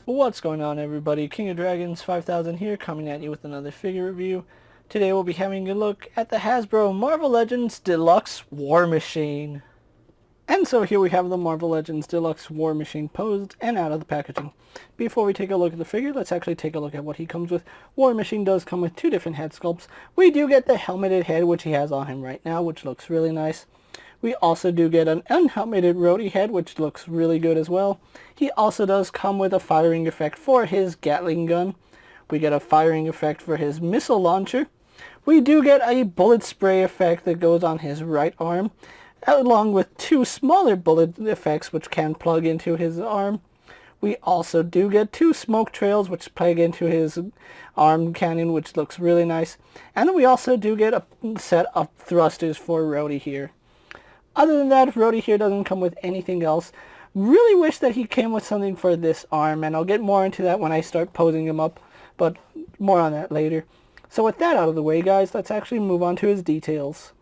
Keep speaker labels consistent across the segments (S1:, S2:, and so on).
S1: What's going on, everybody? King of Dragons 5000 here, coming at you with another figure review. Today we'll be having a look at the Hasbro Marvel Legends Deluxe War Machine. And so here we have the Marvel Legends Deluxe War Machine posed and out of the packaging. Before we take a look at the figure, let's actually take a look at what he comes with. War Machine does come with two different head sculpts. We do get the helmeted head, which he has on him right now, which looks really nice. We also do get an unhelmeted Rhodey head, which looks really good as well. He also does come with a firing effect for his Gatling gun. We get a firing effect for his missile launcher. We do get a bullet spray effect that goes on his right arm, along with two smaller bullet effects which can plug into his arm. We also do get two smoke trails which plug into his arm cannon, which looks really nice. And we also do get a set of thrusters for Rhodey here. Other than that, Rhodey here doesn't come with anything else. Really wish that he came with something for this arm, and I'll get more into that when I start posing him up, but more on that later. So with that out of the way, guys, let's actually move on to his details.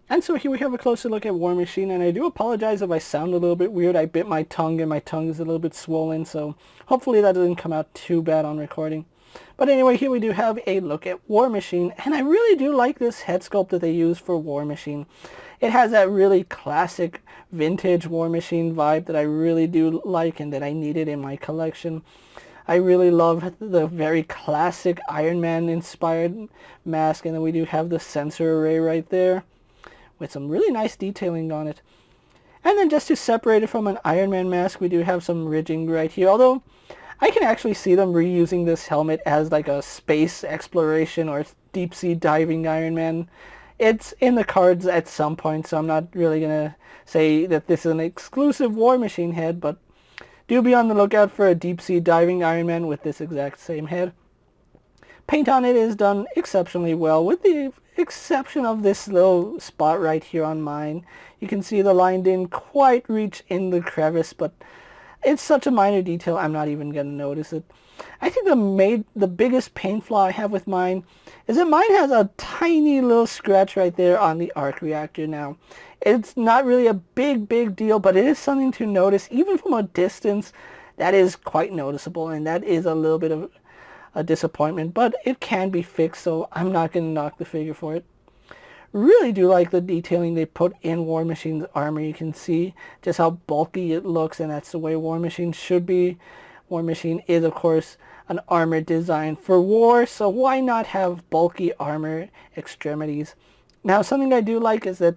S1: And so here we have a closer look at War Machine, and I do apologize if I sound a little bit weird. I bit my tongue, and my tongue is a little bit swollen, so hopefully that doesn't come out too bad on recording. But anyway, here we do have a look at War Machine, and I really do like this head sculpt that they use for War Machine. It has that really classic vintage War Machine vibe that I really do like and that I needed in my collection. I really love the very classic Iron Man inspired mask, and then we do have the sensor array right there with some really nice detailing on it. And then just to separate it from an Iron Man mask, we do have some ridging right here, although I can actually see them reusing this helmet as like a space exploration or deep sea diving Iron Man. It's in the cards at some point, so I'm not really going to say that this is an exclusive War Machine head, but do be on the lookout for a deep sea diving Iron Man with this exact same head. Paint on it is done exceptionally well, with the exception of this little spot right here on mine. You can see the line didn't quite reach in the crevice, but it's such a minor detail I'm not even going to notice it. I think the biggest paint flaw I have with mine is that mine has a tiny little scratch right there on the arc reactor now. It's not really a big deal, but it is something to notice. Even from a distance, that is quite noticeable, and that is a little bit of a disappointment, but it can be fixed, so I'm not going to knock the figure for it. Really do like the detailing they put in War Machine's armor. You can see just how bulky it looks, and that's the way War Machine should be. War Machine is, of course, an armor designed for war, so why not have bulky armor extremities? Now, something I do like is that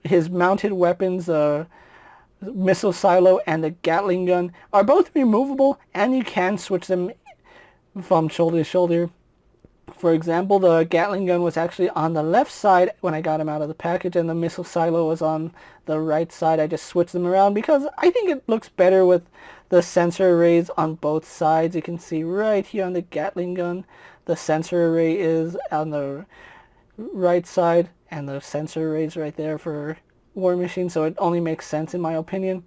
S1: his mounted weapons, missile silo and the Gatling gun, are both removable, and you can switch them from shoulder to shoulder. For example, the Gatling gun was actually on the left side when I got him out of the package, and the missile silo was on the right side. I just switched them around because I think it looks better with the sensor arrays on both sides. You can see right here on the Gatling gun, the sensor array is on the right side, and the sensor array is right there for War Machine, so it only makes sense in my opinion.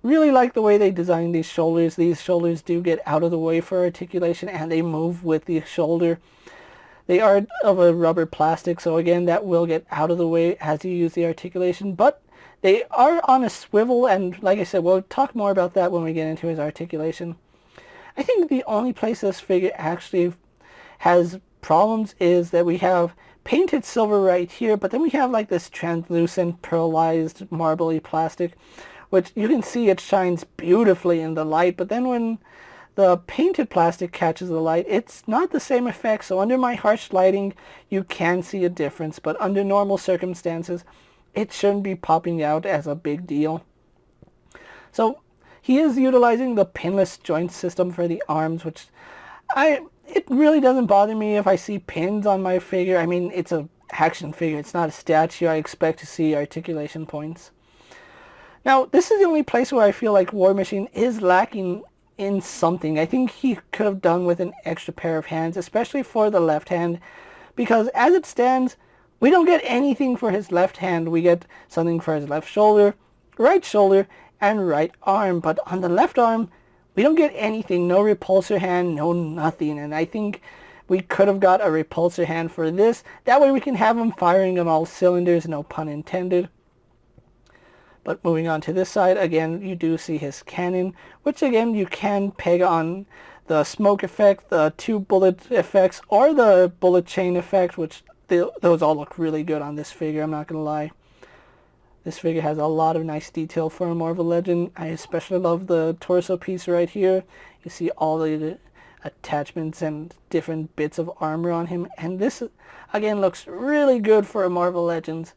S1: Really like the way they designed these shoulders. These shoulders do get out of the way for articulation, and they move with the shoulder. They are of a rubber plastic, so again, that will get out of the way as you use the articulation, but they are on a swivel, and like I said, we'll talk more about that when we get into his articulation. I think the only place this figure actually has problems is that we have painted silver right here, but then we have like this translucent pearlized marbly plastic, which you can see it shines beautifully in the light, but then when the painted plastic catches the light, it's not the same effect. So under my harsh lighting, you can see a difference, but under normal circumstances, it shouldn't be popping out as a big deal. So he is utilizing the pinless joint system for the arms, which it really doesn't bother me if I see pins on my figure. I mean, it's an action figure. It's not a statue. I expect to see articulation points. Now, this is the only place where I feel like War Machine is lacking in something. I think he could have done with an extra pair of hands, especially for the left hand, because as it stands, we don't get anything for his left hand. We get something for his left shoulder, and right arm, but on the left arm, we don't get anything. No repulsor hand, no nothing, and I think we could have got a repulsor hand for this. That way we can have him firing on all cylinders, no pun intended. But moving on to this side, again, you do see his cannon, which again, you can peg on the smoke effect, the 2 bullet effects, or the bullet chain effect, which those all look really good on this figure, I'm not going to lie. This figure has a lot of nice detail for a Marvel Legend. I especially love the torso piece right here. You see all the attachments and different bits of armor on him, and this again looks really good for a Marvel Legends.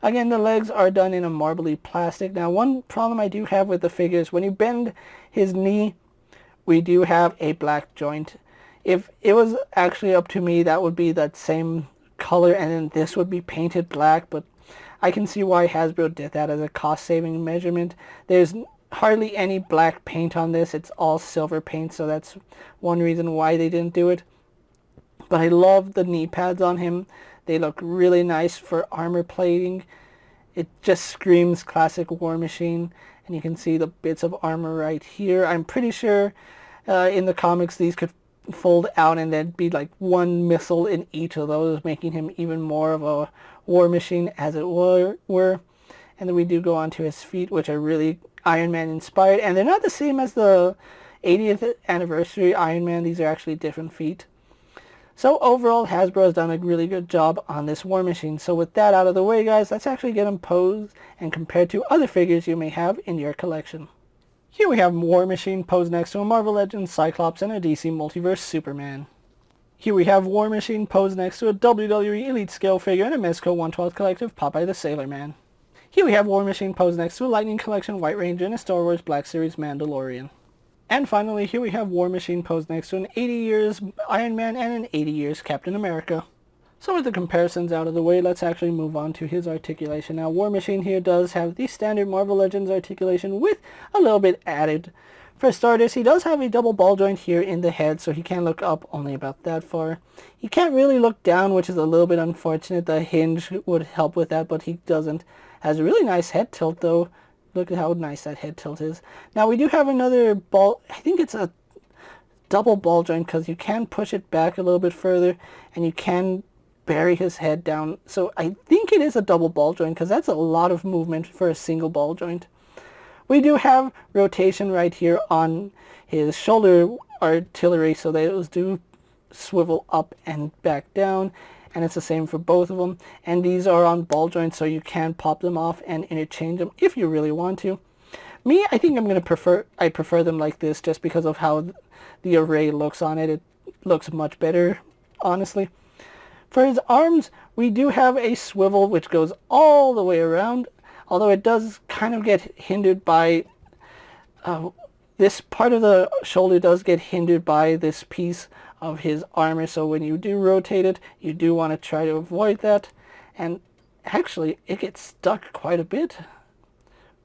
S1: Again, the legs are done in a marbly plastic. Now, one problem I do have with the figure is when you bend his knee, we do have a black joint. If it was actually up to me, that would be that same color, and then this would be painted black, but I can see why Hasbro did that as a cost-saving measurement. There's hardly any black paint on this. It's all silver paint, so that's one reason why they didn't do it. But I love the knee pads on him. They look really nice for armor plating. It just screams classic War Machine, and you can see the bits of armor right here. I'm pretty sure in the comics these could fold out and then be like one missile in each of those, making him even more of a War Machine as it were. And then we do go on to his feet, which are really Iron Man inspired, and they're not the same as the 80th anniversary Iron Man. These are actually different feet. So overall, Hasbro has done a really good job on this War Machine. So with that out of the way, guys, let's actually get him posed and compared to other figures you may have in your collection. Here we have War Machine posed next to a Marvel Legends Cyclops and a DC Multiverse Superman. Here we have War Machine posed next to a WWE Elite Scale figure and a Mezco 1/12 Collective Popeye the Sailor Man. Here we have War Machine posed next to a Lightning Collection White Ranger and a Star Wars Black Series Mandalorian. And finally, here we have War Machine posed next to an 80 years Iron Man and an 80 years Captain America. So with the comparisons out of the way, let's actually move on to his articulation. Now, War Machine here does have the standard Marvel Legends articulation with a little bit added. For starters, he does have a double ball joint here in the head, so he can look up only about that far. He can't really look down, which is a little bit unfortunate. The hinge would help with that, but he doesn't. Has a really nice head tilt, though. Look at how nice that head tilt is. Now, we do have another ball. I think it's a double ball joint because you can push it back a little bit further, and you can bury his head down. So I think it is a double ball joint because that's a lot of movement for a single ball joint. We do have rotation right here on his shoulder artillery, so those do swivel up and back down, and it's the same for both of them. And these are on ball joints, so you can pop them off and interchange them if you really want to. Me, I think I prefer them like this just because of how the array looks on it. It looks much better, honestly. For his arms, we do have a swivel which goes all the way around, although it does kind of get hindered by this part of the shoulder does get hindered by this piece of his armor, so when you do rotate it, you do want to try to avoid that. And actually, it gets stuck quite a bit.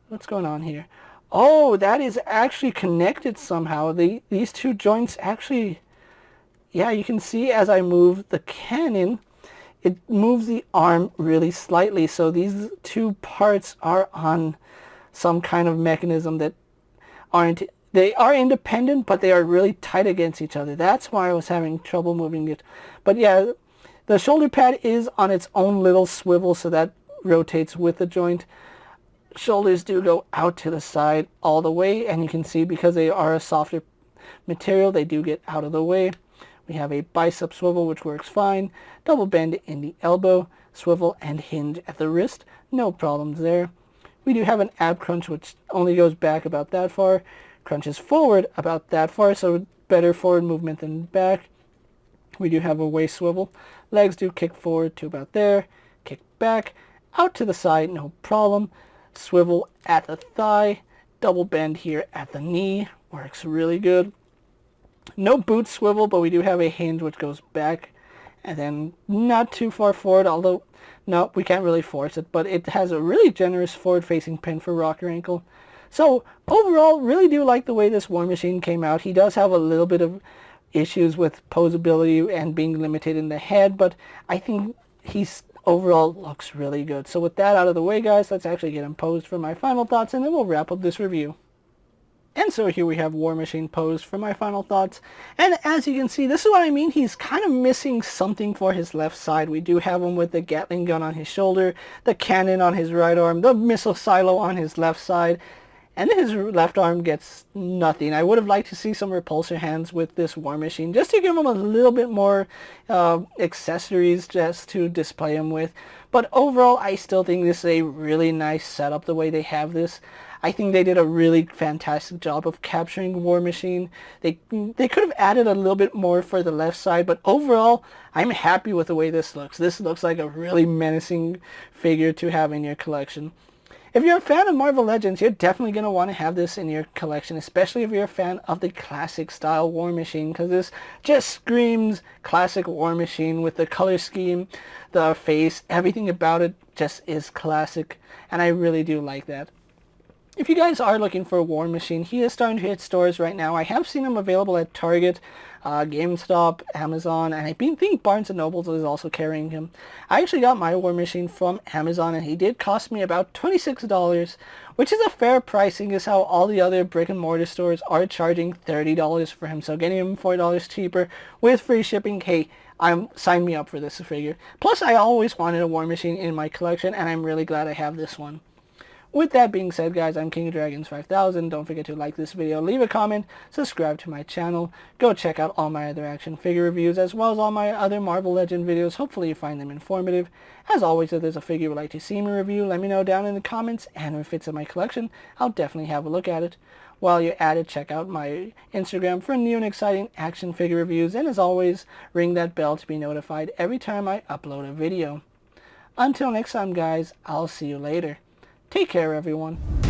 S1: What's going on here? Oh, that is actually connected somehow. These two joints actually, yeah, you can see as I move the cannon, it moves the arm really slightly. So these two parts are on some kind of mechanism that they are independent, but they are really tight against each other. That's why I was having trouble moving it. But yeah, the shoulder pad is on its own little swivel, so that rotates with the joint. Shoulders do go out to the side all the way, and you can see because they are a softer material, they do get out of the way. We have a bicep swivel, which works fine. Double bend in the elbow, swivel and hinge at the wrist. No problems there. We do have an ab crunch, which only goes back about that far. Crunches forward about that far, so better forward movement than back. We do have a waist swivel. Legs do kick forward to about there. Kick back. Out to the side, no problem. Swivel at the thigh. Double bend here at the knee. Works really good. No boot swivel, but we do have a hinge which goes back and then not too far forward, although no, we can't really force it, but it has a really generous forward-facing pin for rocker ankle. So overall, really do like the way this War Machine came out. He does have a little bit of issues with posability and being limited in the head, but I think he's overall looks really good. So with that out of the way, guys, let's actually get him posed for my final thoughts, and then we'll wrap up this review. And so here we have War Machine posed for my final thoughts. And as you can see, this is what I mean. He's kind of missing something for his left side. We do have him with the Gatling gun on his shoulder, the cannon on his right arm, the missile silo on his left side. And his left arm gets nothing. I would have liked to see some repulsor hands with this War Machine, just to give him a little bit more accessories just to display him with. But overall, I still think this is a really nice setup the way they have this. I think they did a really fantastic job of capturing War Machine. They could have added a little bit more for the left side, but overall, I'm happy with the way this looks. This looks like a really menacing figure to have in your collection. If you're a fan of Marvel Legends, you're definitely going to want to have this in your collection, especially if you're a fan of the classic style War Machine, because this just screams classic War Machine with the color scheme, the face, everything about it just is classic, and I really do like that. If you guys are looking for a War Machine, he is starting to hit stores right now. I have seen him available at Target, GameStop, Amazon, and I think Barnes & Noble is also carrying him. I actually got my War Machine from Amazon, and he did cost me about $26, which is a fair pricing, is how all the other brick and mortar stores are charging $30 for him. So getting him $4 cheaper with free shipping, hey, sign me up for this figure. Plus, I always wanted a War Machine in my collection, and I'm really glad I have this one. With that being said, guys, I'm KingofDragons 5000. Don't forget to like this video, leave a comment, subscribe to my channel. Go check out all my other action figure reviews as well as all my other Marvel Legend videos. Hopefully you find them informative. As always, if there's a figure you would like to see me review, let me know down in the comments, and if it's in my collection, I'll definitely have a look at it. While you're at it, check out my Instagram for new and exciting action figure reviews, and as always, ring that bell to be notified every time I upload a video. Until next time, guys, I'll see you later. Take care, everyone.